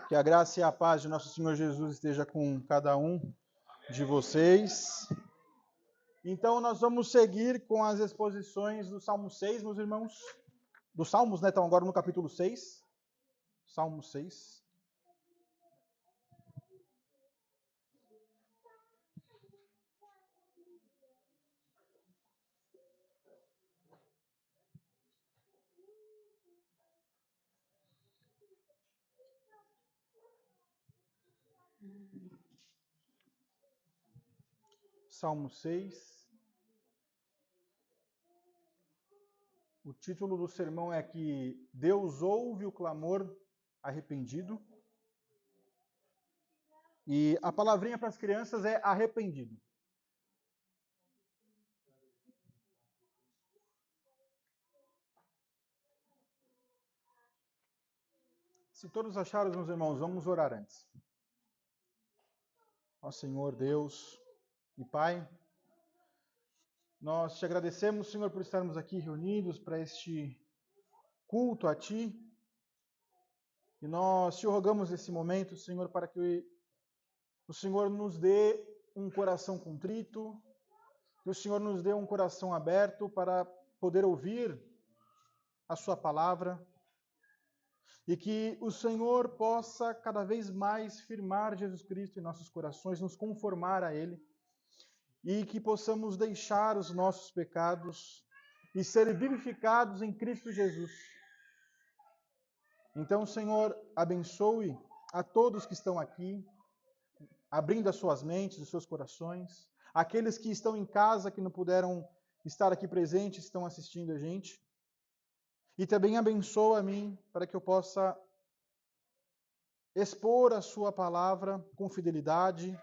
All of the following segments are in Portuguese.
Que a graça e a paz de nosso Senhor Jesus esteja com cada um de vocês. Então, nós vamos seguir com as exposições do Salmo 6, meus irmãos. Dos Salmos, né? Então, agora no capítulo 6. Salmo 6. Salmo 6. O título do sermão é que Deus ouve o clamor arrependido. E a palavrinha para as crianças é arrependido. Se todos acharam, meus irmãos, vamos orar antes. Ó Senhor Deus e Pai, nós te agradecemos, Senhor, por estarmos aqui reunidos para este culto a Ti. E nós te rogamos nesse momento, Senhor, para que o Senhor nos dê um coração contrito, que o Senhor nos dê um coração aberto para poder ouvir a Sua palavra, e que o Senhor possa cada vez mais firmar Jesus Cristo em nossos corações, nos conformar a Ele, e que possamos deixar os nossos pecados e ser vivificados em Cristo Jesus. Então, Senhor, abençoe a todos que estão aqui, abrindo as suas mentes, os seus corações, aqueles que estão em casa, que não puderam estar aqui presentes, estão assistindo a gente. E também abençoa a mim, para que eu possa expor a sua palavra com fidelidade,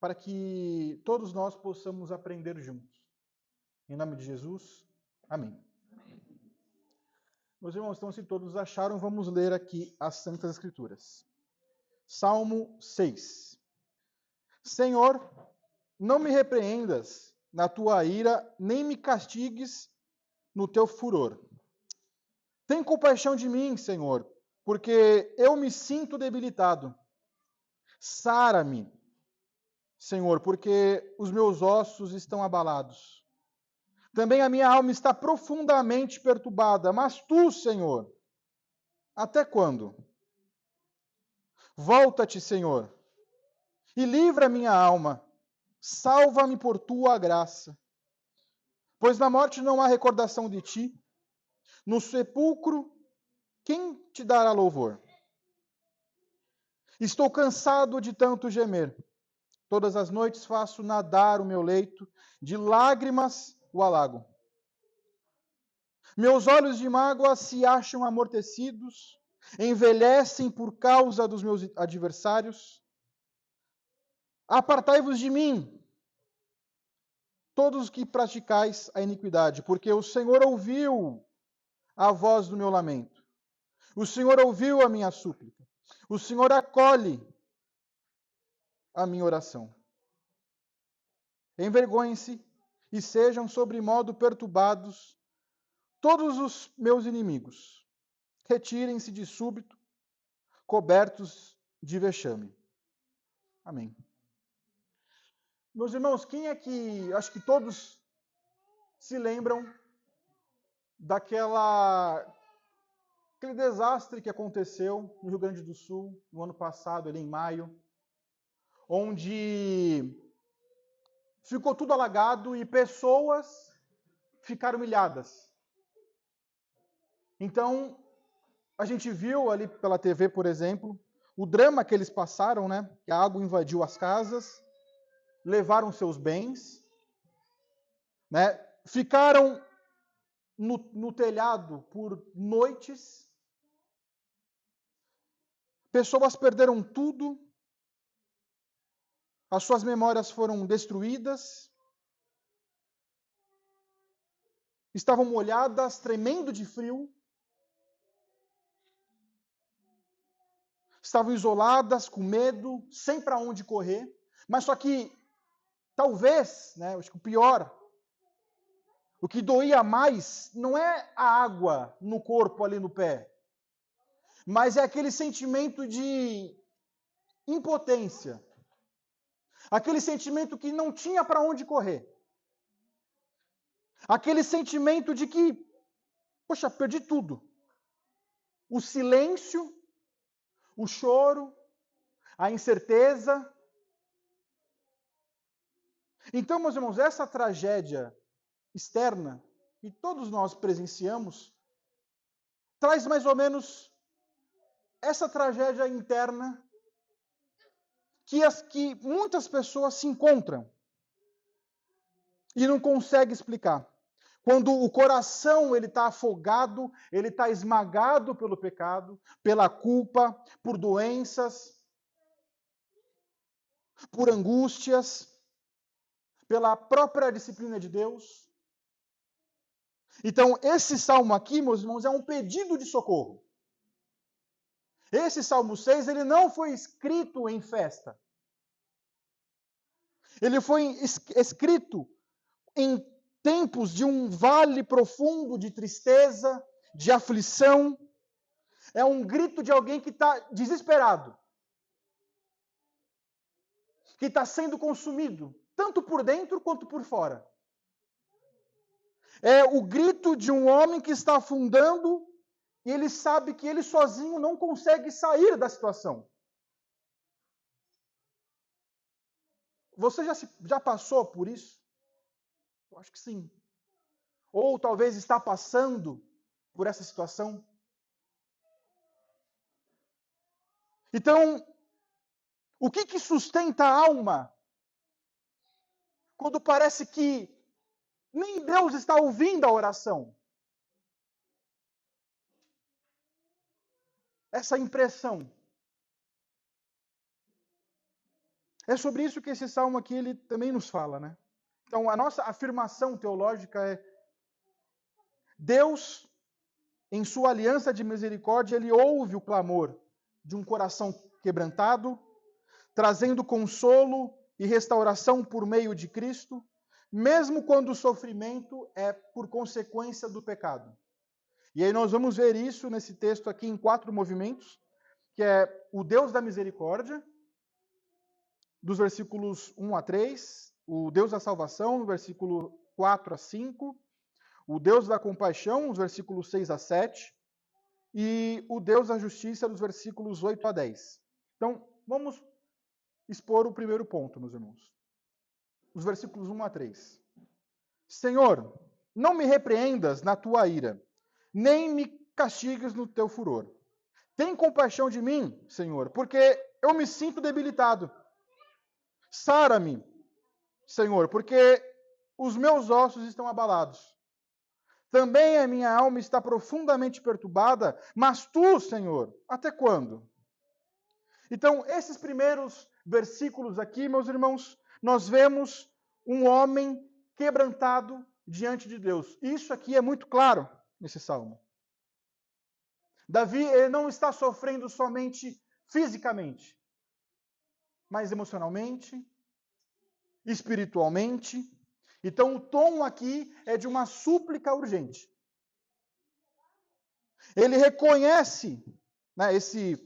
para que todos nós possamos aprender juntos. Em nome de Jesus, amém. Meus irmãos, então se todos acharam, vamos ler aqui as Santas Escrituras. Salmo 6. Senhor, não me repreendas na tua ira, nem me castigues no teu furor. Tem compaixão de mim, Senhor, porque eu me sinto debilitado. Sara-me, Senhor, porque os meus ossos estão abalados. Também a minha alma está profundamente perturbada. Mas tu, Senhor, até quando? Volta-te, Senhor, e livra a minha alma. Salva-me por tua graça. Pois na morte não há recordação de ti. No sepulcro, quem te dará louvor? Estou cansado de tanto gemer. Todas as noites faço nadar o meu leito, de lágrimas o alago. Meus olhos de mágoa se acham amortecidos, envelhecem por causa dos meus adversários. Apartai-vos de mim, todos os que praticais a iniquidade, porque o Senhor ouviu a voz do meu lamento. O Senhor ouviu a minha súplica. O Senhor acolhe a minha oração. Envergonhem-se e sejam sobremodo perturbados todos os meus inimigos. Retirem-se de súbito, cobertos de vexame. Amém. Meus irmãos, quem é que... Acho que todos se lembram aquele desastre que aconteceu no Rio Grande do Sul, no ano passado, ali em maio, onde ficou tudo alagado e pessoas ficaram ilhadas. Então, a gente viu ali pela TV, por exemplo, o drama que eles passaram, né? Que a água invadiu as casas, levaram seus bens, né? Ficaram no telhado por noites. Pessoas perderam tudo. As suas memórias foram destruídas. Estavam molhadas, tremendo de frio. Estavam isoladas, com medo, sem para onde correr. Mas só que, talvez, né, acho que o pior, o que doía mais não é a água no corpo, ali no pé, mas é aquele sentimento de impotência. Aquele sentimento que não tinha para onde correr. Aquele sentimento de que, poxa, perdi tudo. O silêncio, o choro, a incerteza. Então, meus irmãos, essa tragédia externa que todos nós presenciamos traz mais ou menos essa tragédia interna que muitas pessoas se encontram e não conseguem explicar. Quando o coração ele está afogado, ele está esmagado pelo pecado, pela culpa, por doenças, por angústias, pela própria disciplina de Deus. Então, esse salmo aqui, meus irmãos, é um pedido de socorro. Esse Salmo 6, ele não foi escrito em festa. Ele foi escrito em tempos de um vale profundo de tristeza, de aflição. É um grito de alguém que está desesperado. Que está sendo consumido, tanto por dentro quanto por fora. É o grito de um homem que está afundando e ele sabe que ele sozinho não consegue sair da situação. Você já passou por isso? Eu acho que sim. Ou talvez está passando por essa situação. Então, o que sustenta a alma quando parece que nem Deus está ouvindo a oração? Essa impressão. É sobre isso que esse salmo aqui ele também nos fala, né? Então, a nossa afirmação teológica é: Deus, em sua aliança de misericórdia, ele ouve o clamor de um coração quebrantado, trazendo consolo e restauração por meio de Cristo, mesmo quando o sofrimento é por consequência do pecado. E aí nós vamos ver isso nesse texto aqui em 4 movimentos, que é o Deus da misericórdia, dos versículos 1 a 3, o Deus da salvação, no versículo 4 a 5, o Deus da compaixão, os versículos 6 a 7, e o Deus da justiça, dos versículos 8 a 10. Então, vamos expor o primeiro ponto, meus irmãos. Os versículos 1 a 3. Senhor, não me repreendas na tua ira, nem me castigues no teu furor. Tem compaixão de mim, Senhor, porque eu me sinto debilitado. Sara-me, Senhor, porque os meus ossos estão abalados. Também a minha alma está profundamente perturbada, mas tu, Senhor, até quando? Então, esses primeiros versículos aqui, meus irmãos, nós vemos um homem quebrantado diante de Deus. Isso aqui é muito claro nesse salmo. Davi ele não está sofrendo somente fisicamente, mas emocionalmente, espiritualmente. Então, o tom aqui é de uma súplica urgente. Ele reconhece, né, esse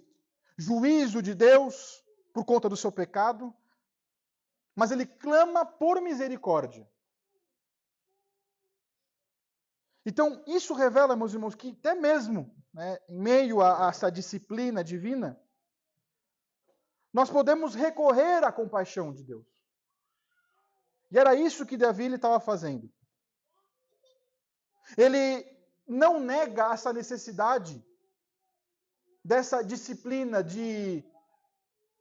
juízo de Deus por conta do seu pecado, mas ele clama por misericórdia. Então, isso revela, meus irmãos, que até mesmo, né, em meio a essa disciplina divina, nós podemos recorrer à compaixão de Deus. E era isso que Davi estava fazendo. Ele não nega essa necessidade dessa disciplina de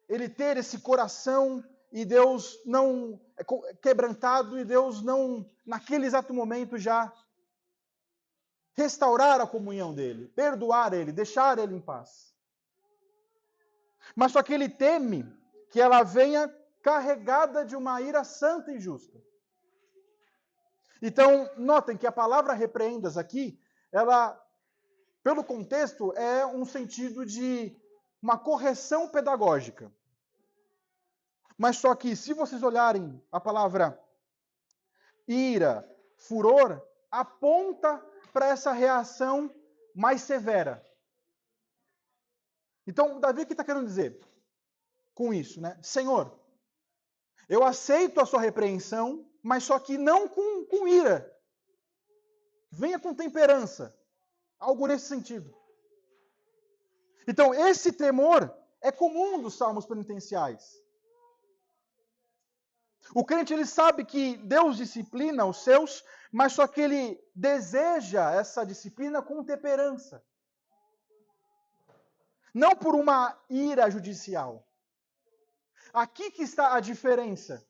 ele ter esse coração e Deus não quebrantado e Deus não, naquele exato momento, já restaurar a comunhão dele, perdoar ele, deixar ele em paz. Mas só que ele teme que ela venha carregada de uma ira santa e justa. Então, notem que a palavra repreendas aqui, ela, pelo contexto, é um sentido de uma correção pedagógica. Mas só que, se vocês olharem a palavra ira, furor, aponta para essa reação mais severa. Então, Davi, o que está querendo dizer com isso, né? Senhor, eu aceito a sua repreensão, mas só que não com ira. Venha com temperança. Algo nesse sentido. Então, esse temor é comum dos salmos penitenciais. O crente, ele sabe que Deus disciplina os seus, mas só que ele deseja essa disciplina com temperança. Não por uma ira judicial. Aqui que está a diferença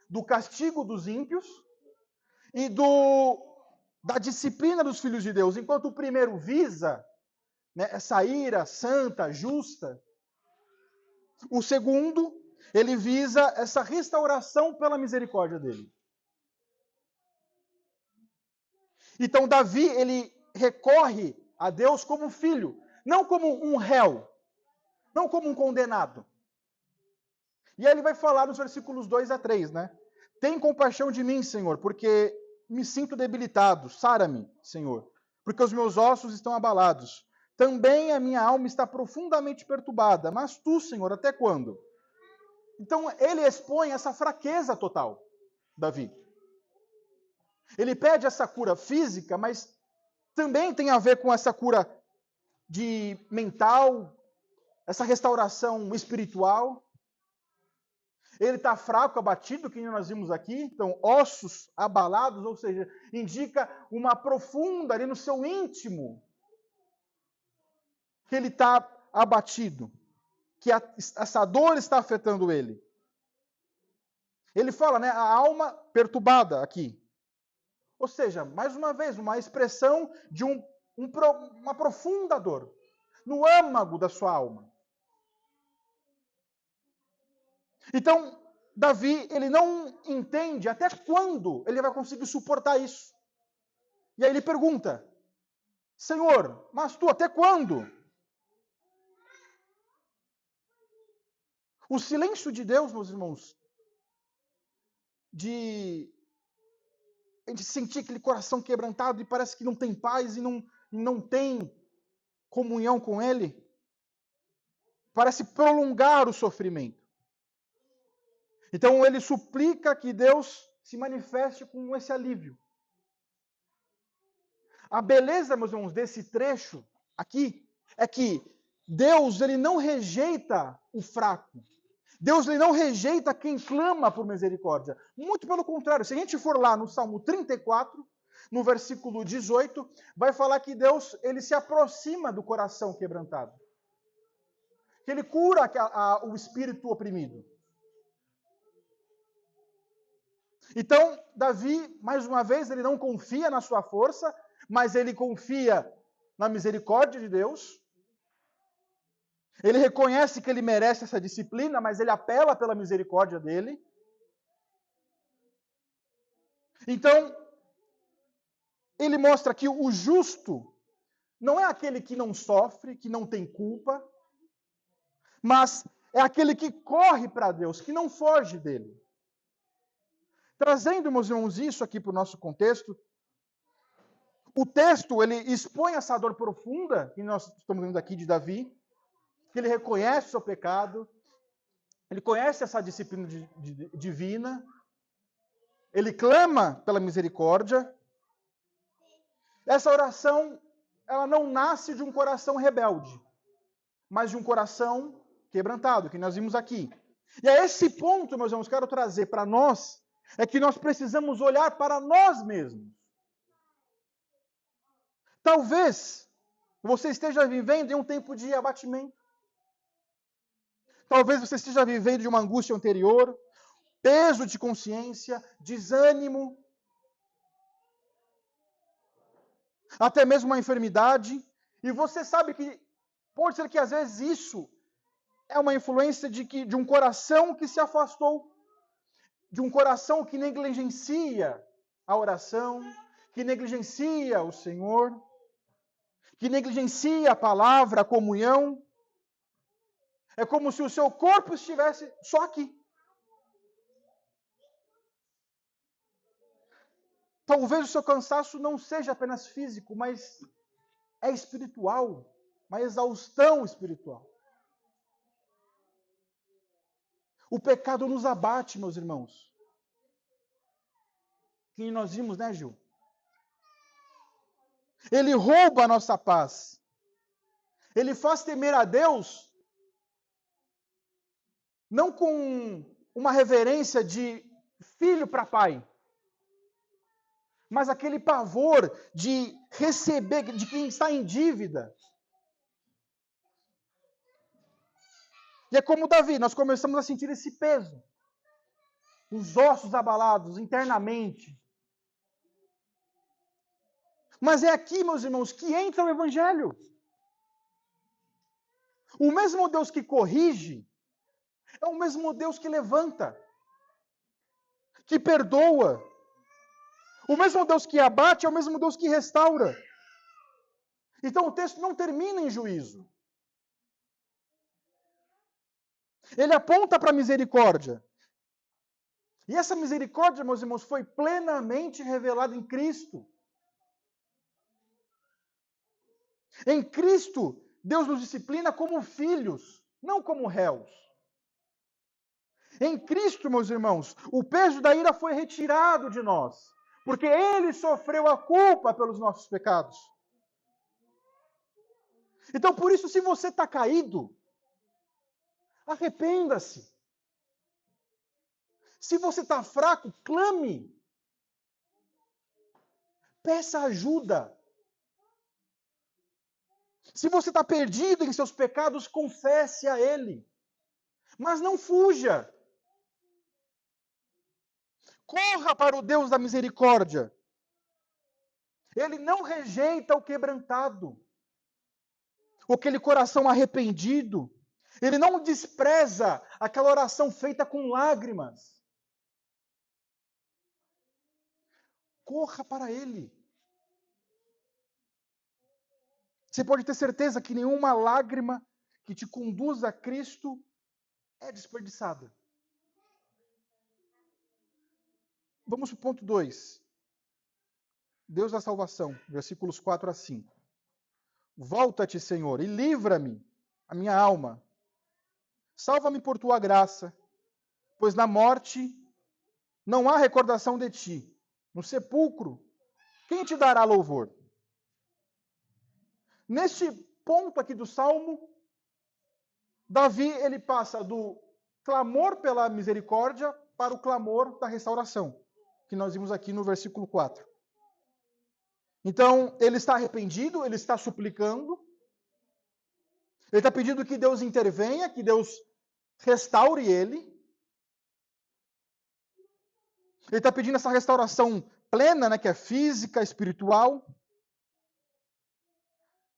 do castigo dos ímpios e da disciplina dos filhos de Deus. Enquanto o primeiro visa, né, essa ira santa, justa, o segundo, ele visa essa restauração pela misericórdia dele. Então Davi, ele recorre a Deus como filho, não como um réu, não como um condenado. E aí ele vai falar nos versículos 2 a 3, né? Tem compaixão de mim, Senhor, porque me sinto debilitado. Sara-me, Senhor, porque os meus ossos estão abalados. Também a minha alma está profundamente perturbada. Mas tu, Senhor, até quando? Então ele expõe essa fraqueza total, Davi. Ele pede essa cura física, mas também tem a ver com essa cura de mental, essa restauração espiritual. Ele está fraco, abatido, que nós vimos aqui. Então, ossos abalados, ou seja, indica uma profunda ali no seu íntimo que ele está abatido, que essa dor está afetando ele. Ele fala, né, a alma perturbada aqui. Ou seja, mais uma vez, uma expressão de uma profunda dor no âmago da sua alma. Então, Davi, ele não entende até quando ele vai conseguir suportar isso. E aí ele pergunta, Senhor, mas tu até quando? O silêncio de Deus, meus irmãos, de sentir aquele coração quebrantado e parece que não tem paz e não tem comunhão com Ele, parece prolongar o sofrimento. Então ele suplica que Deus se manifeste com esse alívio. A beleza, meus irmãos, desse trecho aqui é que Deus, ele não rejeita o fraco. Deus, ele não rejeita quem clama por misericórdia. Muito pelo contrário, se a gente for lá no Salmo 34, no versículo 18, vai falar que Deus, ele se aproxima do coração quebrantado. Que ele cura o espírito oprimido. Então, Davi, mais uma vez, ele não confia na sua força, mas ele confia na misericórdia de Deus. Ele reconhece que ele merece essa disciplina, mas ele apela pela misericórdia dele. Então, ele mostra que o justo não é aquele que não sofre, que não tem culpa, mas é aquele que corre para Deus, que não foge dele. Trazendo, meus irmãos, isso aqui para o nosso contexto, o texto, ele expõe essa dor profunda que nós estamos vendo aqui de Davi, que ele reconhece o seu pecado, ele conhece essa disciplina divina, ele clama pela misericórdia. Essa oração, ela não nasce de um coração rebelde, mas de um coração quebrantado, que nós vimos aqui. E a esse ponto, meus irmãos, quero trazer para nós, é que nós precisamos olhar para nós mesmos. Talvez você esteja vivendo em um tempo de abatimento. Talvez você esteja vivendo de uma angústia anterior, peso de consciência, desânimo, até mesmo uma enfermidade. E você sabe que pode ser que às vezes isso é uma influência de um coração que se afastou, de um coração que negligencia a oração, que negligencia o Senhor, que negligencia a palavra, a comunhão. É como se o seu corpo estivesse só aqui. Talvez o seu cansaço não seja apenas físico, mas é espiritual, uma exaustão espiritual. O pecado nos abate, meus irmãos. Que nós vimos, né, Gil? Ele rouba a nossa paz. Ele faz temer a Deus, não com uma reverência de filho para pai, mas aquele pavor de receber, de quem está em dívida. E é como Davi, nós começamos a sentir esse peso. Os ossos abalados internamente. Mas é aqui, meus irmãos, que entra o Evangelho. O mesmo Deus que corrige é o mesmo Deus que levanta, que perdoa. O mesmo Deus que abate é o mesmo Deus que restaura. Então o texto não termina em juízo. Ele aponta para a misericórdia. E essa misericórdia, meus irmãos, foi plenamente revelada em Cristo. Em Cristo, Deus nos disciplina como filhos, não como réus. Em Cristo, meus irmãos, o peso da ira foi retirado de nós, porque Ele sofreu a culpa pelos nossos pecados. Então, por isso, se você está caído, arrependa-se. Se você está fraco, clame. Peça ajuda. Se você está perdido em seus pecados, confesse a Ele. Mas não fuja. Corra para o Deus da misericórdia. Ele não rejeita o quebrantado, aquele coração arrependido. Ele não despreza aquela oração feita com lágrimas. Corra para Ele. Você pode ter certeza que nenhuma lágrima que te conduz a Cristo é desperdiçada. Vamos para o ponto 2. Deus da salvação, versículos 4 a 5. Volta-te, Senhor, e livra-me, a minha alma. Salva-me por tua graça, pois na morte não há recordação de ti. No sepulcro, quem te dará louvor? Neste ponto aqui do Salmo, Davi ele passa do clamor pela misericórdia para o clamor da restauração, que nós vimos aqui no versículo 4. Então, ele está arrependido, ele está suplicando, ele está pedindo que Deus intervenha, que Deus restaure ele. Ele está pedindo essa restauração plena, né, que é física, espiritual,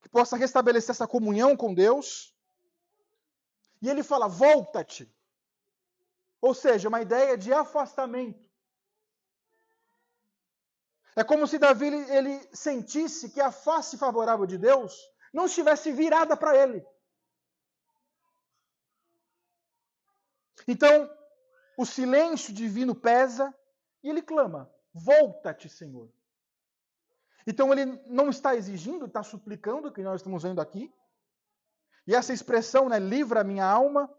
que possa restabelecer essa comunhão com Deus. E ele fala, volta-te. Ou seja, uma ideia de afastamento. É como se Davi ele sentisse que a face favorável de Deus não estivesse virada para ele. Então, o silêncio divino pesa e ele clama, volta-te, Senhor. Então, ele não está exigindo, está suplicando, que nós estamos vendo aqui. E essa expressão, né, livra a minha alma,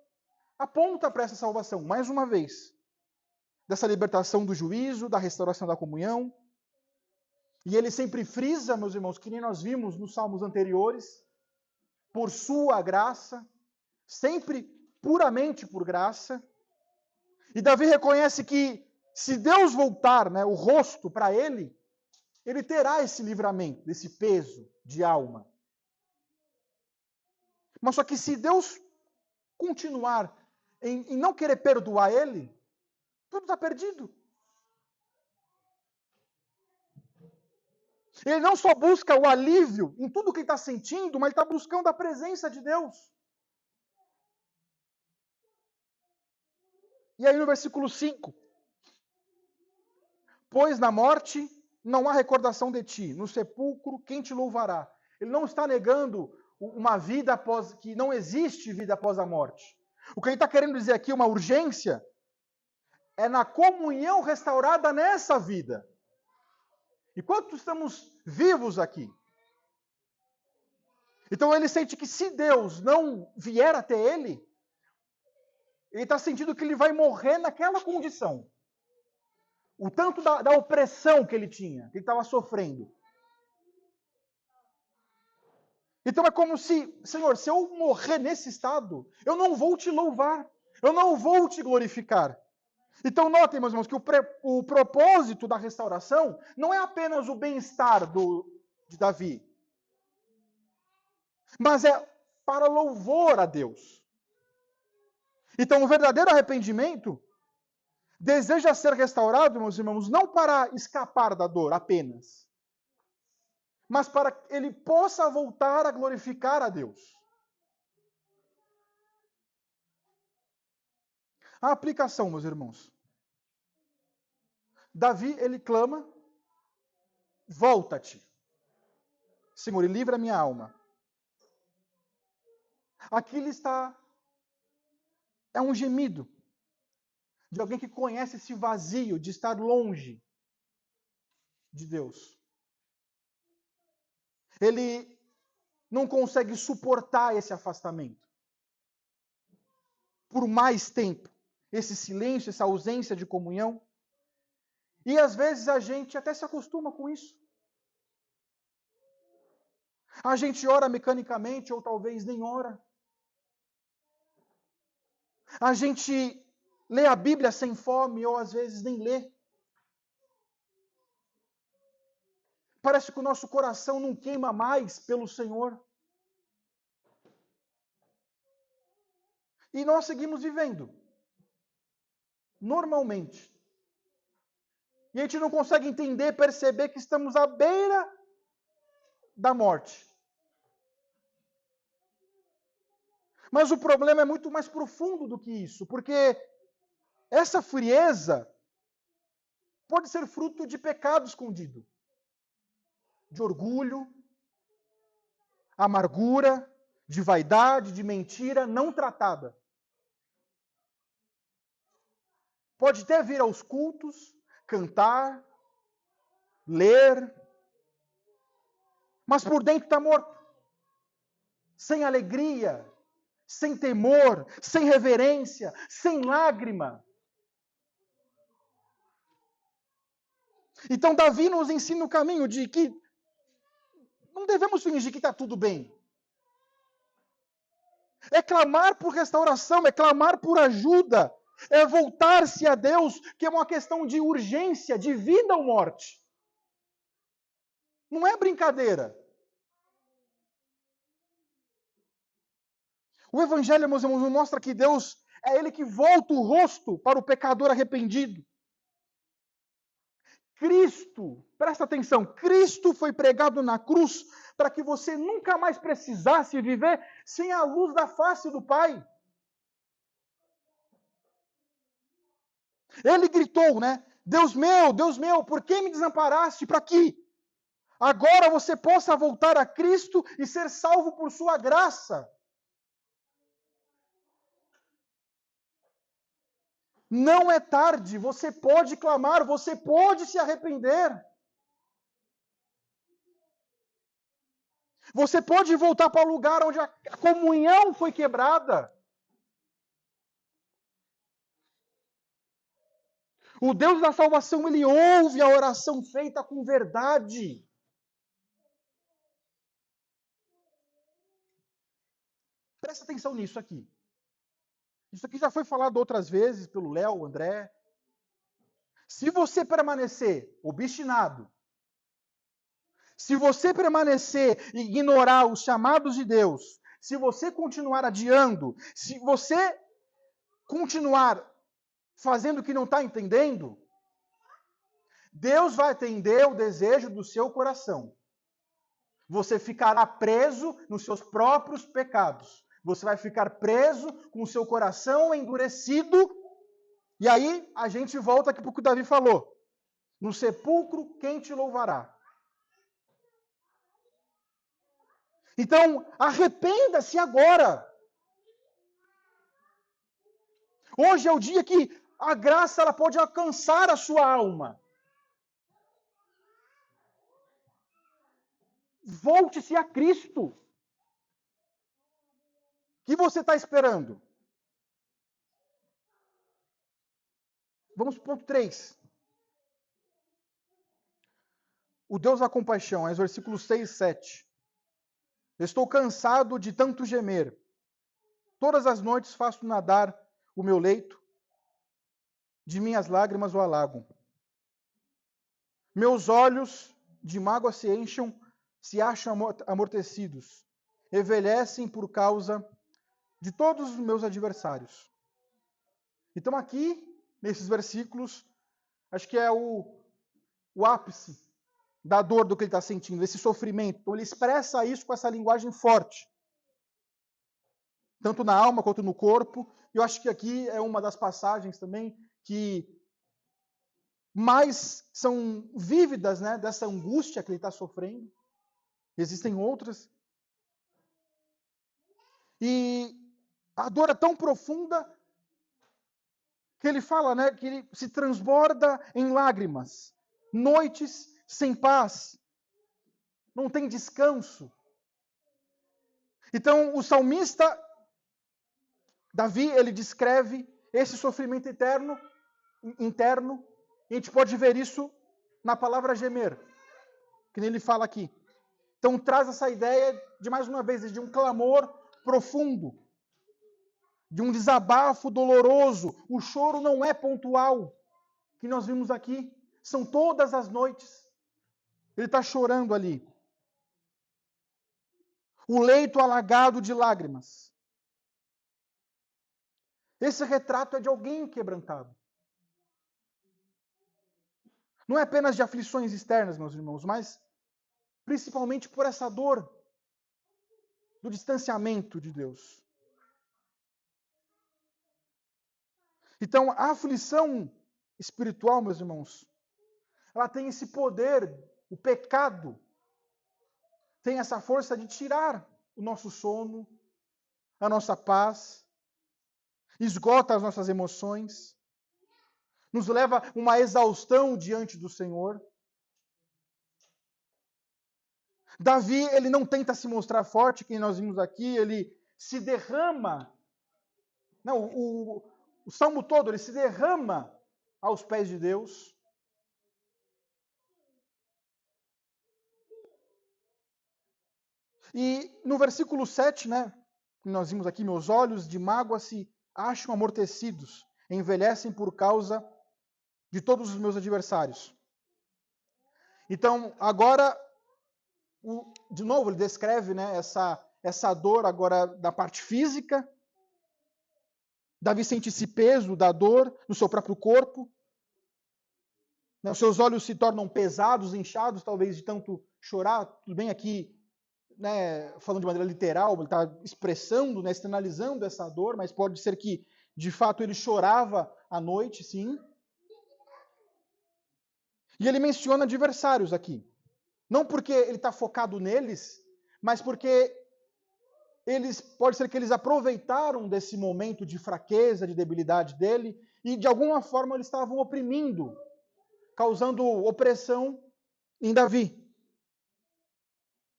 aponta para essa salvação, mais uma vez. Dessa libertação do juízo, da restauração da comunhão. E ele sempre frisa, meus irmãos, que nem nós vimos nos salmos anteriores, por sua graça, sempre puramente por graça. E Davi reconhece que se Deus voltar, né, o rosto para ele, ele terá esse livramento, desse peso de alma. Mas só que se Deus continuar em não querer perdoar ele, tudo está perdido. Ele não só busca o alívio em tudo que ele está sentindo, mas ele está buscando a presença de Deus. E aí no versículo 5, pois na morte não há recordação de ti, no sepulcro quem te louvará? Ele não está negando uma vida após, que não existe vida após a morte. O que ele está querendo dizer aqui, uma urgência, é na comunhão restaurada nessa vida. Enquanto estamos vivos aqui. Então ele sente que se Deus não vier até ele, Ele está sentindo que ele vai morrer naquela condição. O tanto da opressão que ele tinha, que ele estava sofrendo. Então é como se, Senhor, se eu morrer nesse estado, eu não vou te louvar, eu não vou te glorificar. Então notem, meus irmãos, que o propósito da restauração não é apenas o bem-estar de Davi, mas é para louvor a Deus. Então o verdadeiro arrependimento deseja ser restaurado, meus irmãos, não para escapar da dor apenas, mas para que ele possa voltar a glorificar a Deus. A aplicação, meus irmãos. Davi, ele clama, volta-te, Senhor, e livra a minha alma. Aqui ele está, é um gemido de alguém que conhece esse vazio de estar longe de Deus. Ele não consegue suportar esse afastamento por mais tempo, esse silêncio, essa ausência de comunhão. E às vezes a gente até se acostuma com isso. A gente ora mecanicamente ou talvez nem ora. A gente lê a Bíblia sem fome ou às vezes nem lê. Parece que o nosso coração não queima mais pelo Senhor. E nós seguimos vivendo. Normalmente. E a gente não consegue entender, perceber que estamos à beira da morte. Mas o problema é muito mais profundo do que isso, porque essa frieza pode ser fruto de pecado escondido, de orgulho, amargura, de vaidade, de mentira não tratada. Pode até vir aos cultos, cantar, ler, mas por dentro está morto. Sem alegria, sem temor, sem reverência, sem lágrima. Então Davi nos ensina o caminho de que não devemos fingir que está tudo bem. É clamar por restauração, é clamar por ajuda, é voltar-se a Deus, que é uma questão de urgência, de vida ou morte. Não é brincadeira. O Evangelho, meus irmãos, nos mostra que Deus é Ele que volta o rosto para o pecador arrependido. Cristo, presta atenção, Cristo foi pregado na cruz para que você nunca mais precisasse viver sem a luz da face do Pai. Ele gritou, né? Deus meu, por que me desamparaste? Para que agora você possa voltar a Cristo e ser salvo por sua graça. Não é tarde, você pode clamar, você pode se arrepender. Você pode voltar para o lugar onde a comunhão foi quebrada. O Deus da salvação, Ele ouve a oração feita com verdade. Presta atenção nisso aqui. Isso aqui já foi falado outras vezes pelo Léo, André. Se você permanecer obstinado, se você permanecer e ignorar os chamados de Deus, se você continuar adiando, se você continuar fazendo o que não está entendendo, Deus vai atender o desejo do seu coração. Você ficará preso nos seus próprios pecados. Você vai ficar preso com o seu coração endurecido. E aí a gente volta aqui para o que o Davi falou. No sepulcro, quem te louvará? Então, arrependa-se agora. Hoje é o dia que a graça ela pode alcançar a sua alma. Volte-se a Cristo. O que você está esperando? Vamos para o ponto 3. O Deus da compaixão, é os versículos 6 e 7. Estou cansado de tanto gemer. Todas as noites faço nadar o meu leito, de minhas lágrimas o alagam. Meus olhos de mágoa se enchem, se acham amortecidos. Envelhecem por causa de todos os meus adversários. Então aqui, nesses versículos, acho que é o ápice da dor do que ele está sentindo, esse sofrimento. Então ele expressa isso com essa linguagem forte. Tanto na alma quanto no corpo. Eu acho que aqui é uma das passagens também que mais são vívidas, né, dessa angústia que ele está sofrendo. Existem outras. E a dor é tão profunda que ele fala, né, que ele se transborda em lágrimas. Noites sem paz. Não tem descanso. Então, o salmista Davi, ele descreve esse sofrimento interno, e a gente pode ver isso na palavra gemer, que nem ele fala aqui. Então traz essa ideia, de mais uma vez, de um clamor profundo, de um desabafo doloroso. O choro não é pontual, que nós vimos aqui, são todas as noites. Ele está chorando ali. O leito alagado de lágrimas. Esse retrato é de alguém quebrantado. Não é apenas de aflições externas, meus irmãos, mas principalmente por essa dor do distanciamento de Deus. Então, a aflição espiritual, meus irmãos, ela tem esse poder, o pecado tem essa força de tirar o nosso sono, a nossa paz, esgota as nossas emoções, nos leva a uma exaustão diante do Senhor. Davi, ele não tenta se mostrar forte, que nós vimos aqui, ele se derrama. Não, o salmo todo, ele se derrama aos pés de Deus. E no versículo 7, né, que nós vimos aqui, meus olhos de mágoa se acham amortecidos, envelhecem por causa de todos os meus adversários. Então, agora, de novo, ele descreve, né, essa dor agora da parte física. Davi sente esse peso da dor no seu próprio corpo. Os seus olhos se tornam pesados, inchados, talvez de tanto chorar. Tudo bem aqui, né, falando de maneira literal, ele está expressando, né, externalizando essa dor, mas pode ser que, de fato, ele chorava à noite, sim. E ele menciona adversários aqui. Não porque ele está focado neles, mas porque pode ser que eles aproveitaram desse momento de fraqueza, de debilidade dele, e de alguma forma eles estavam oprimindo, causando opressão em Davi.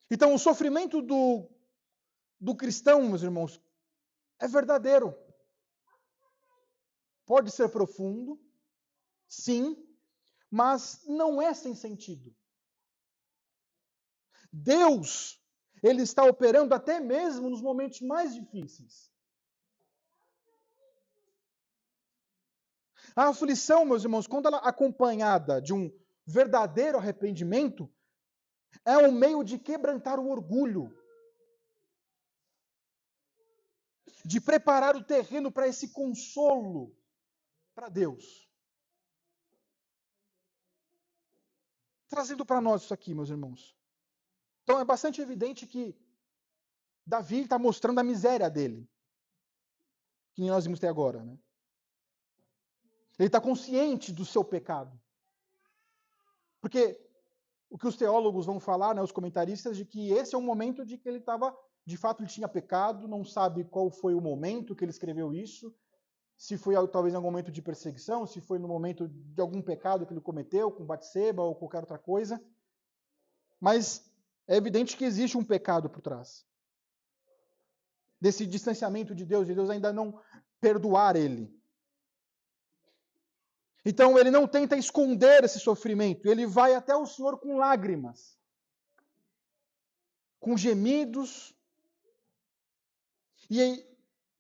Então o sofrimento do cristão, meus irmãos, é verdadeiro. Pode ser profundo, sim, mas não é sem sentido. Deus, ele está operando até mesmo nos momentos mais difíceis. A aflição, meus irmãos, quando ela é acompanhada de um verdadeiro arrependimento, é um meio de quebrantar o orgulho, de preparar o terreno para esse consolo para Deus. Trazendo para nós isso aqui, meus irmãos. Então é bastante evidente que Davi está mostrando a miséria dele, que nós vimos até agora, né? Ele está consciente do seu pecado. Porque o que os teólogos vão falar, né, os comentaristas, de que esse é um momento de que ele estava, de fato, ele tinha pecado, não sabe qual foi o momento que ele escreveu isso, se foi talvez em algum momento de perseguição, se foi no momento de algum pecado que ele cometeu, com Batseba ou qualquer outra coisa. Mas é evidente que existe um pecado por trás desse distanciamento de Deus ainda não perdoar ele. Então ele não tenta esconder esse sofrimento, ele vai até o Senhor com lágrimas, com gemidos. E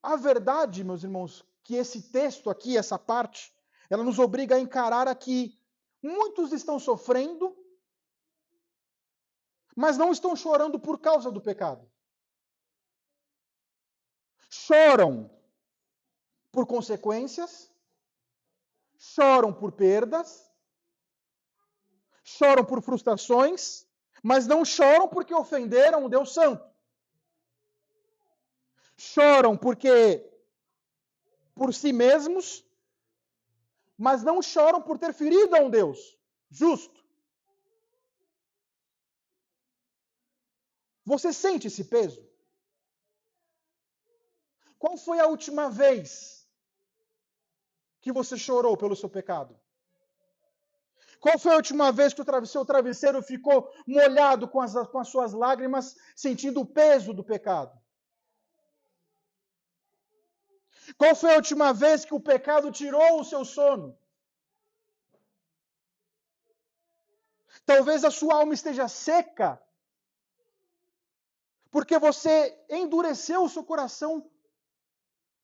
a verdade, meus irmãos, que esse texto aqui, essa parte, ela nos obriga a encarar aqui, muitos estão sofrendo, mas não estão chorando por causa do pecado. Choram por consequências, choram por perdas, choram por frustrações, mas não choram porque ofenderam o Deus Santo. Choram porque por si mesmos, mas não choram por ter ferido a um Deus justo. Você sente esse peso? Qual foi a última vez que você chorou pelo seu pecado? Qual foi a última vez que o seu travesseiro ficou molhado com as suas lágrimas, sentindo o peso do pecado? Qual foi a última vez que o pecado tirou o seu sono? Talvez a sua alma esteja seca, porque você endureceu o seu coração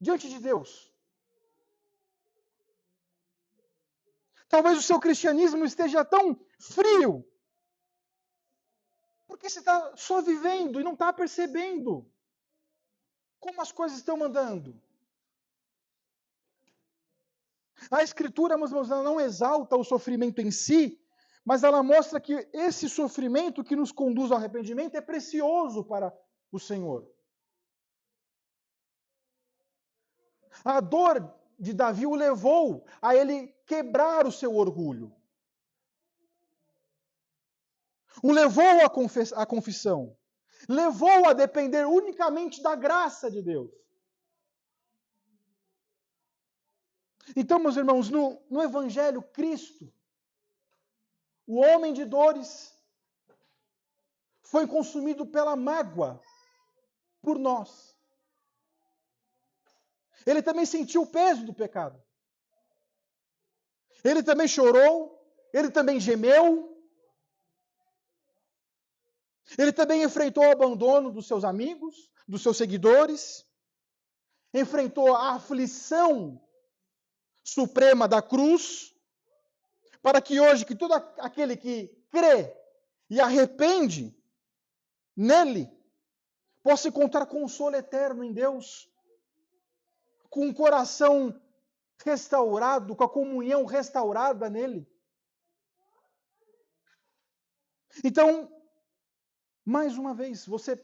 diante de Deus. Talvez o seu cristianismo esteja tão frio, porque você está só vivendo e não está percebendo como as coisas estão andando. A Escritura, meus irmãos, ela não exalta o sofrimento em si, mas ela mostra que esse sofrimento que nos conduz ao arrependimento é precioso para o Senhor. A dor de Davi o levou a ele quebrar o seu orgulho. O levou à confissão. Levou a depender unicamente da graça de Deus. Então, meus irmãos, no Evangelho, Cristo, o homem de dores, foi consumido pela mágoa por nós. Ele também sentiu o peso do pecado. Ele também chorou, ele também gemeu, ele também enfrentou o abandono dos seus amigos, dos seus seguidores, enfrentou a aflição suprema da cruz, para que hoje, que todo aquele que crê e arrepende nele, possa encontrar consolo eterno em Deus, com um coração restaurado, com a comunhão restaurada nele. Então, mais uma vez, você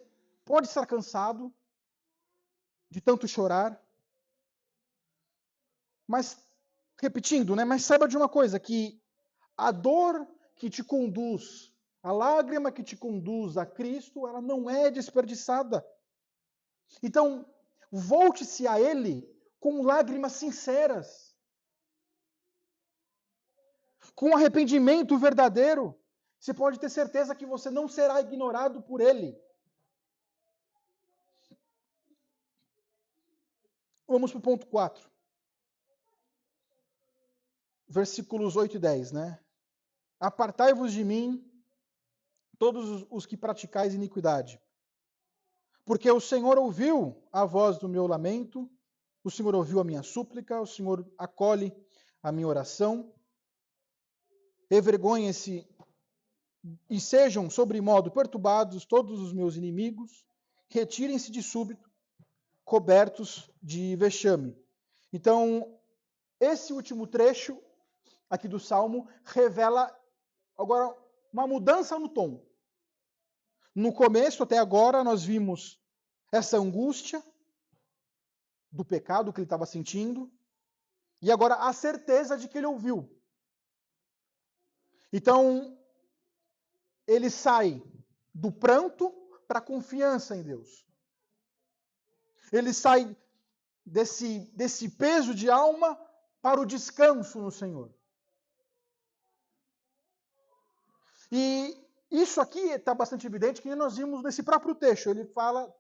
pode estar cansado de tanto chorar, mas, repetindo, mas saiba de uma coisa, que a dor que te conduz, a lágrima que te conduz a Cristo, ela não é desperdiçada. Então, volte-se a Ele com lágrimas sinceras, com arrependimento verdadeiro. Você pode ter certeza que você não será ignorado por Ele. Vamos para o ponto 4. Versículos 8 e 10, Apartai-vos de mim, todos os que praticais iniquidade. Porque o Senhor ouviu a voz do meu lamento, o Senhor ouviu a minha súplica, o Senhor acolhe a minha oração. Envergonhem-se e sejam sobremodo perturbados todos os meus inimigos, retirem-se de súbito, cobertos de vexame. Então, esse último trecho aqui do Salmo revela agora uma mudança no tom. No começo, até agora, nós vimos essa angústia do pecado que ele estava sentindo, e agora a certeza de que ele ouviu. Então, ele sai do pranto para a confiança em Deus. Ele sai desse peso de alma para o descanso no Senhor. E isso aqui está bastante evidente que nós vimos nesse próprio texto.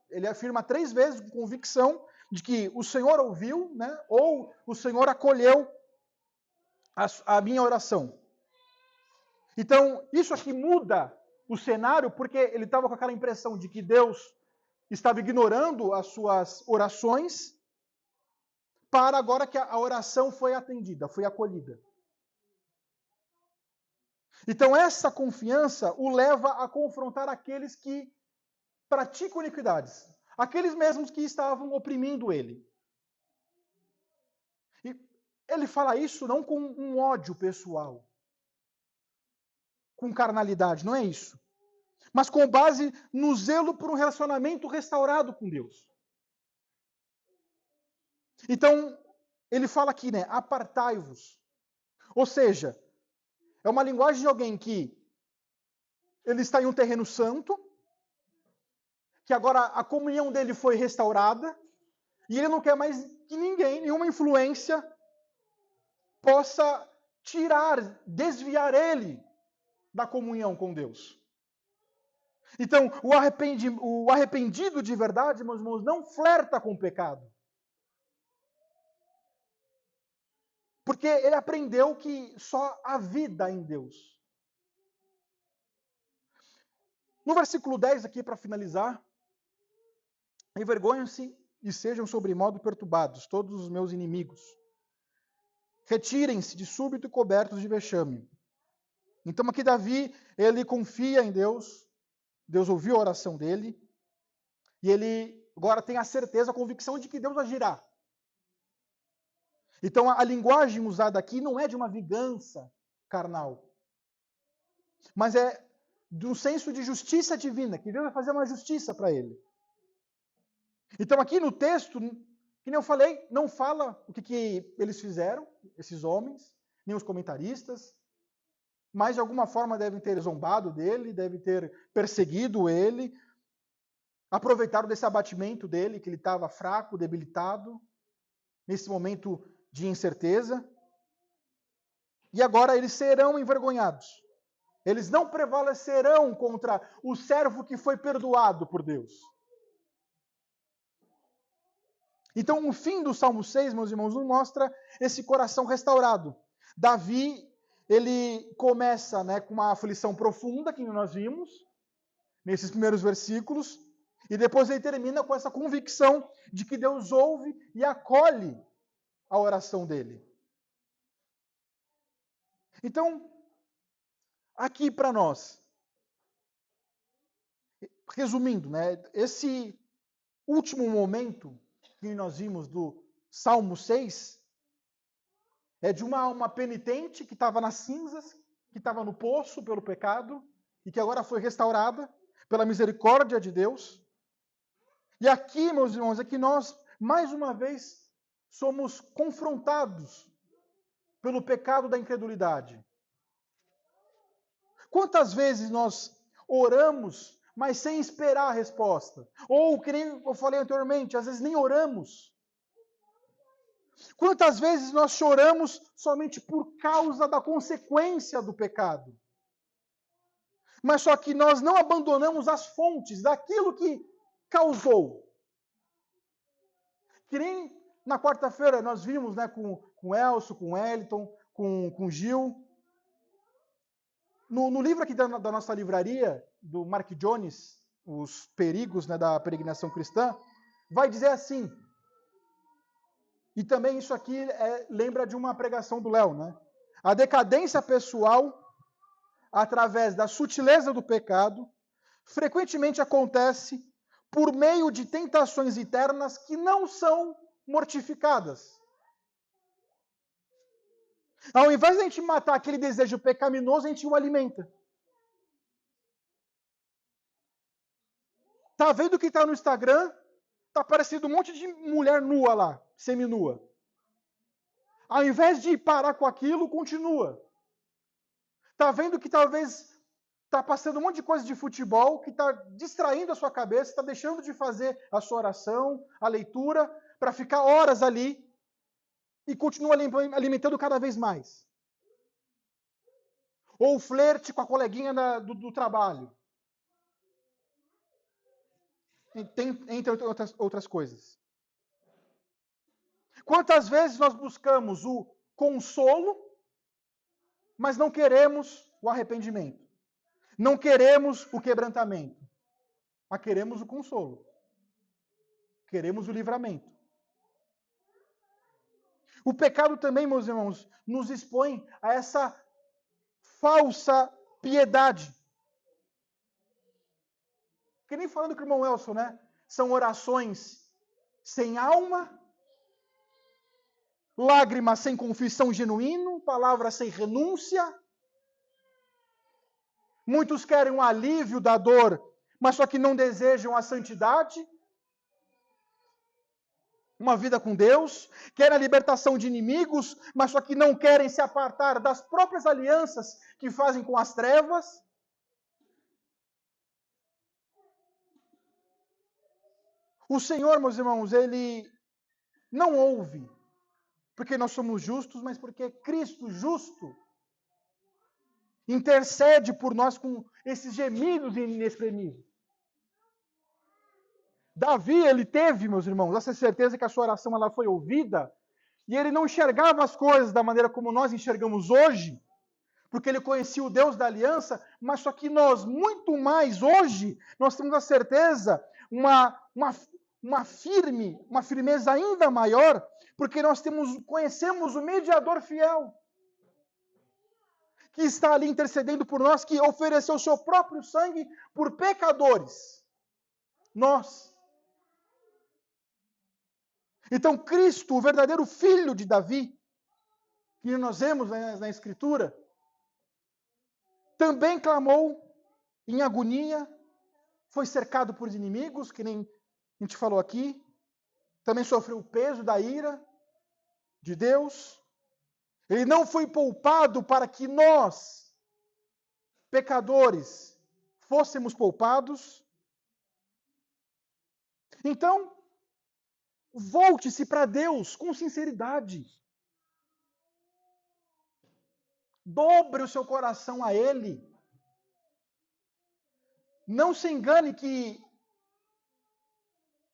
Ele afirma 3 vezes com convicção de que o Senhor ouviu, ou o Senhor acolheu a minha oração. Então, isso aqui muda o cenário, porque ele estava com aquela impressão de que Deus estava ignorando as suas orações, para agora que a oração foi atendida, foi acolhida. Então, essa confiança o leva a confrontar aqueles que praticam iniquidades, aqueles mesmos que estavam oprimindo ele. E ele fala isso não com um ódio pessoal, com carnalidade, não é isso. Mas com base no zelo por um relacionamento restaurado com Deus. Então, ele fala aqui, né? Apartai-vos. Ou seja, é uma linguagem de alguém que ele está em um terreno santo, que agora a comunhão dele foi restaurada, e ele não quer mais que ninguém, nenhuma influência, possa tirar, desviar ele da comunhão com Deus. Então, o arrependido de verdade, meus irmãos, não flerta com o pecado. Porque ele aprendeu que só há vida em Deus. No versículo 10 aqui, para finalizar, envergonhem-se e sejam sobremodo perturbados, todos os meus inimigos. Retirem-se de súbito e cobertos de vexame. Então aqui Davi, ele confia em Deus, Deus ouviu a oração dele, e ele agora tem a certeza, a convicção de que Deus agirá. Então a linguagem usada aqui não é de uma vingança carnal, mas é de um senso de justiça divina, que Deus vai fazer uma justiça para ele. Então aqui no texto, que nem eu falei, não fala o que eles fizeram, esses homens, nem os comentaristas, mas de alguma forma devem ter zombado dele, devem ter perseguido ele, aproveitaram desse abatimento dele, que ele estava fraco, debilitado, nesse momento de incerteza, e agora eles serão envergonhados. Eles não prevalecerão contra o servo que foi perdoado por Deus. Então, o fim do Salmo 6, meus irmãos, nos mostra esse coração restaurado. Davi, ele começa, né, com uma aflição profunda, que nós vimos, nesses primeiros versículos, e depois ele termina com essa convicção de que Deus ouve e acolhe a oração dele. Então, aqui para nós, resumindo, né, esse último momento que nós vimos do Salmo 6 é de uma penitente que estava nas cinzas, que estava no poço pelo pecado e que agora foi restaurada pela misericórdia de Deus. E aqui, meus irmãos, é que nós, mais uma vez, somos confrontados pelo pecado da incredulidade. Quantas vezes nós oramos, mas sem esperar a resposta? Ou, que nem eu falei anteriormente, às vezes nem oramos. Quantas vezes nós choramos somente por causa da consequência do pecado? Mas só que nós não abandonamos as fontes daquilo que causou. Que nem na quarta-feira nós vimos, né, com o Elcio, com o Wellington, com o Gil. No livro aqui da nossa livraria, do Mark Jones, Os Perigos, né, da Peregrinação Cristã, vai dizer assim, e também isso aqui lembra de uma pregação do Léo, né? A decadência pessoal, através da sutileza do pecado, frequentemente acontece por meio de tentações internas que não são mortificadas. Ao invés de a gente matar aquele desejo pecaminoso, a gente o alimenta. Tá vendo que tá no Instagram? Tá aparecendo um monte de mulher nua lá, seminua. Ao invés de parar com aquilo, continua. Tá vendo que talvez tá passando um monte de coisa de futebol que tá distraindo a sua cabeça, está deixando de fazer a sua oração, a leitura, para ficar horas ali e continua alimentando cada vez mais. Ou o flerte com a coleguinha do trabalho. Entre outras coisas. Quantas vezes nós buscamos o consolo mas não queremos o arrependimento. Não queremos o quebrantamento. Mas queremos o consolo. Queremos o livramento. O pecado também, meus irmãos, nos expõe a essa falsa piedade. Que nem falando com o irmão Elson, né? São orações sem alma, lágrimas sem confissão genuína, palavras sem renúncia. Muitos querem um alívio da dor, mas só que não desejam a santidade. Uma vida com Deus, querem a libertação de inimigos, mas só que não querem se apartar das próprias alianças que fazem com as trevas. O Senhor, meus irmãos, Ele não ouve porque nós somos justos, mas porque Cristo justo intercede por nós com esses gemidos inexprimíveis. Davi, ele teve, meus irmãos, essa certeza que a sua oração ela foi ouvida, e ele não enxergava as coisas da maneira como nós enxergamos hoje, porque ele conhecia o Deus da aliança, mas só que nós, muito mais hoje, nós temos a certeza, uma firmeza ainda maior, porque nós conhecemos o mediador fiel, que está ali intercedendo por nós, que ofereceu o seu próprio sangue por pecadores. Nós. Então, Cristo, o verdadeiro filho de Davi, que nós vemos na Escritura, também clamou em agonia, foi cercado por inimigos, que nem a gente falou aqui, também sofreu o peso da ira de Deus. Ele não foi poupado para que nós, pecadores, fôssemos poupados. Então, volte-se para Deus com sinceridade. Dobre o seu coração a Ele. Não se engane que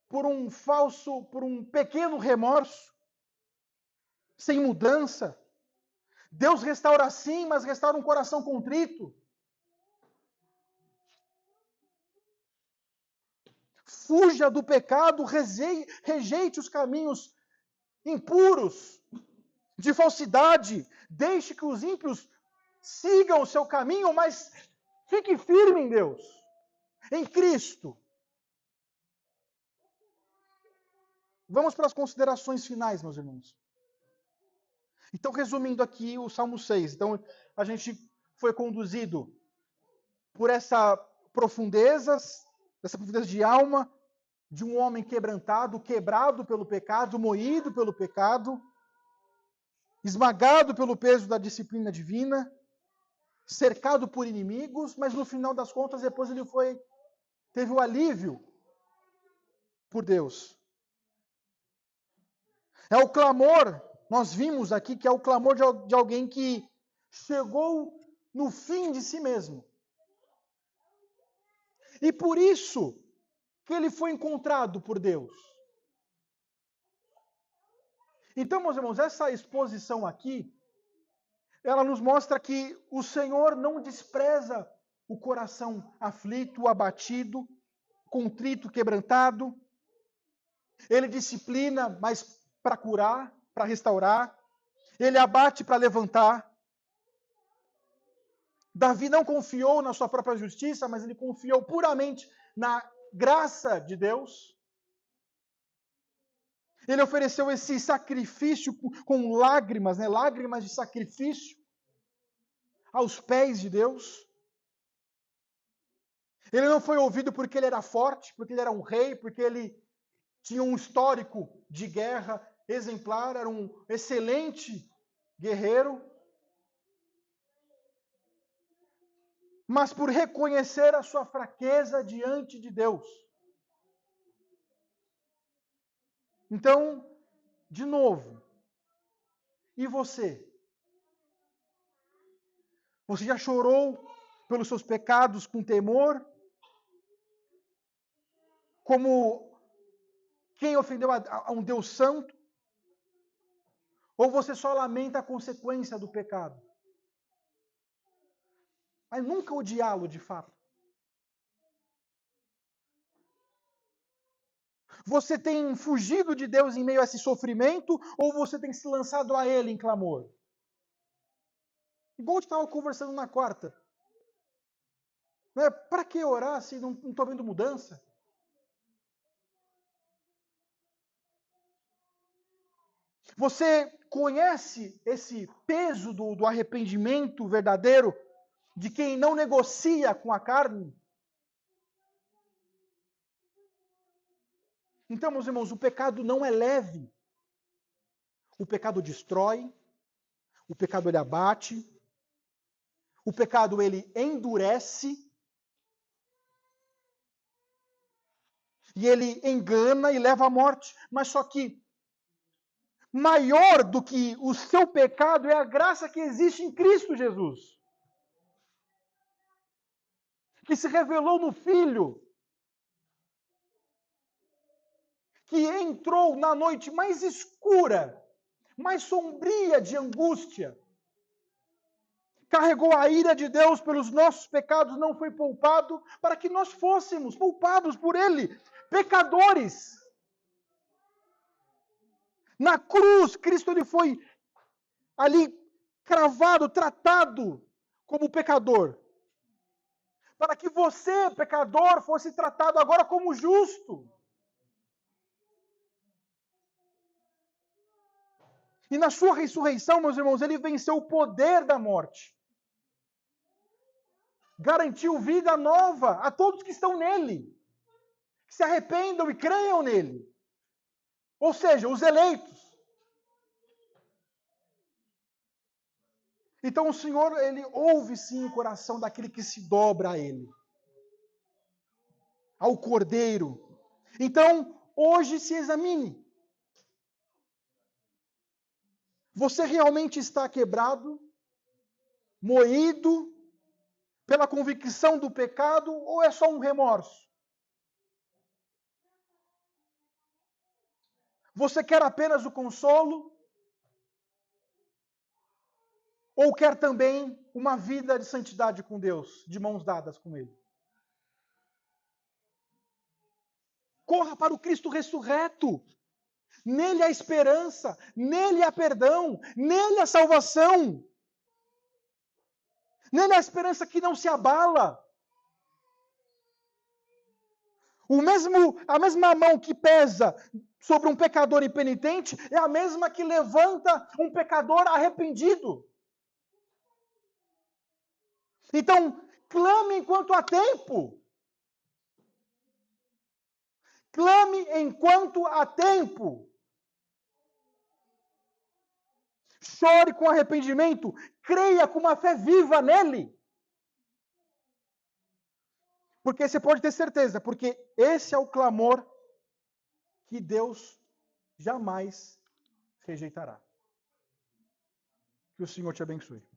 por um pequeno remorso, sem mudança, Deus restaura sim, mas restaura um coração contrito. Fuja do pecado, rejeite os caminhos impuros, de falsidade. Deixe que os ímpios sigam o seu caminho, mas fique firme em Deus, em Cristo. Vamos para as considerações finais, meus irmãos. Então, resumindo aqui o Salmo 6. Então, a gente foi conduzido por essa profundeza de alma, de um homem quebrantado, quebrado pelo pecado, moído pelo pecado, esmagado pelo peso da disciplina divina, cercado por inimigos, mas no final das contas, depois ele teve o alívio por Deus. É o clamor, nós vimos aqui que é o clamor de alguém que chegou no fim de si mesmo. E por isso que ele foi encontrado por Deus. Então, meus irmãos, essa exposição aqui, ela nos mostra que o Senhor não despreza o coração aflito, abatido, contrito, quebrantado. Ele disciplina, mas para curar, para restaurar. Ele abate para levantar. Davi não confiou na sua própria justiça, mas ele confiou puramente na graça de Deus. Ele ofereceu esse sacrifício com lágrimas, lágrimas de sacrifício aos pés de Deus. Ele não foi ouvido porque ele era forte, porque ele era um rei, porque ele tinha um histórico de guerra exemplar, era um excelente guerreiro. Mas por reconhecer a sua fraqueza diante de Deus. Então, de novo, e você? Você já chorou pelos seus pecados com temor? Como quem ofendeu a um Deus santo? Ou você só lamenta a consequência do pecado? mas nunca odiá-lo de fato. Você tem fugido de Deus em meio a esse sofrimento, ou você tem se lançado a Ele em clamor? Igual eu estava conversando na quarta. Né? Para que orar se não estou vendo mudança? Você conhece esse peso do arrependimento verdadeiro de quem não negocia com a carne? Então, meus irmãos, o pecado não é leve. O pecado destrói, o pecado ele abate, o pecado ele endurece, e ele engana e leva à morte. Mas só que maior do que o seu pecado é a graça que existe em Cristo Jesus, que se revelou no Filho, que entrou na noite mais escura, mais sombria de angústia, carregou a ira de Deus pelos nossos pecados, não foi poupado, para que nós fôssemos poupados por Ele, pecadores. Na cruz, Cristo ele foi ali cravado, tratado como pecador, para que você, pecador, fosse tratado agora como justo. E na sua ressurreição, meus irmãos, ele venceu o poder da morte. Garantiu vida nova a todos que estão nele, que se arrependam e creiam nele. Ou seja, os eleitos. Então o Senhor, ele ouve sim o coração daquele que se dobra a ele, ao Cordeiro. Então, hoje se examine. Você realmente está quebrado, moído pela convicção do pecado, ou é só um remorso? Você quer apenas o consolo? Ou quer também uma vida de santidade com Deus, de mãos dadas com Ele? Corra para o Cristo ressurreto. Nele há esperança, nele há perdão, nele há salvação. Nele há esperança que não se abala. A mesma mão que pesa sobre um pecador impenitente é a mesma que levanta um pecador arrependido. Então, clame enquanto há tempo. Clame enquanto há tempo. Chore com arrependimento. Creia com uma fé viva nele. Porque você pode ter certeza, porque esse é o clamor que Deus jamais rejeitará. Que o Senhor te abençoe.